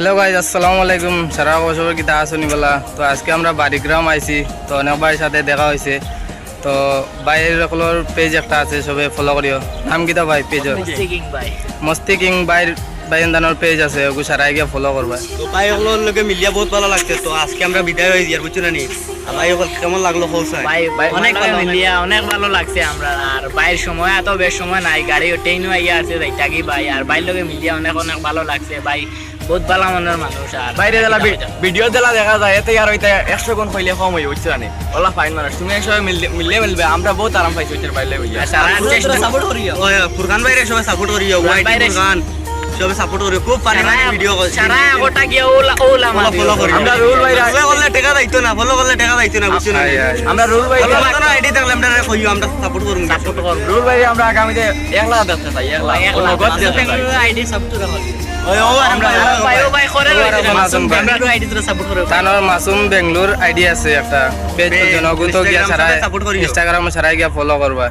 Hello guys, আসসালামু আলাইকুম। সারা বছর কিতা আসনি বলা। তো আজকে আমরা বাড়িগ্রাম আইছি, তো অনেক ভাইয়ের সাথে দেখা হয়েছে। তো ভাইয়ের সকলের পেজ একটা আছে, সবে ফলো করিও। নাম কিতা ভাই পেজর? মস্তি কিং ভাইয়ের বাইন্দানোর পেজ আছে, ওগু সারাই গিয়ে ফলো করবা। তো ভাই ওগুলোর লোকে মিলিয়া বহুত ভালো লাগছে। তো আজকে আমরা বিদায় হয়ে যাই, বুঝছো না নি? ভাই ওগুলো কেমন লাগলো হোসাই? অনেক ভালো মিলিয়া অনেক ভালো লাগছে আমরা। আর বাইরের সময় এত বেশ সময় নাই, গাড়ি ট্রেনও আইয়া আছে যাইতাকি ভাই। আর বাইর লোকে মিলিয়া অনেক অনেক ভালো লাগছে ভাই, বহুত ভালো মনের মানুষ। আর বাইরে দিলা ভিডিও দিলা দেখা যায় এতে আর ওইটা 100 গুণ কইলে কম হই, বুঝছো না? ওলা ফাইন মানুষ, তুমি একসঙ্গে মিলবে আমরা বহুত আরাম পাইছি ওইটার বাইরে হইয়া। সাপোর্ট করিও। ওই ফুরকান ভাইরে সবাই সাপোর্ট করিও। ওয়াইটি ফুরকান সবাই সাপোর্ট করিও। খুব ফানি ভিডিও করছে। সারা গোটা গিয়া ওলা ফলো করিও। আমরা রুল ভাই ফলো করলে টাকা দাইতো না, ফলো করলে টাকা দাইতো না, বুঝছো না? আমরা রুল ভাই ফলো করতে না আইডি থাকলে আমরা কইও, আমরা সাপোর্ট করব। সাপোর্ট করব। রুল ভাই আমরা আগামীতে 1 লাখ দেখতে চাই, 1 লাখ নগদ দেখতে চাই। আইডি সাপোর্ট করব। ওই আমরা ভাই করে মাসুম ভাই। আমরা আইডি তোরা সাপোর্ট করব। তানোর মাসুম বেঙ্গলোর আইডি আছে একটা পেজ, জনগণ তো গিয়া সারা সাপোর্ট করিও। ইনস্টাগ্রামে সারাই গিয়া ফলো করবা।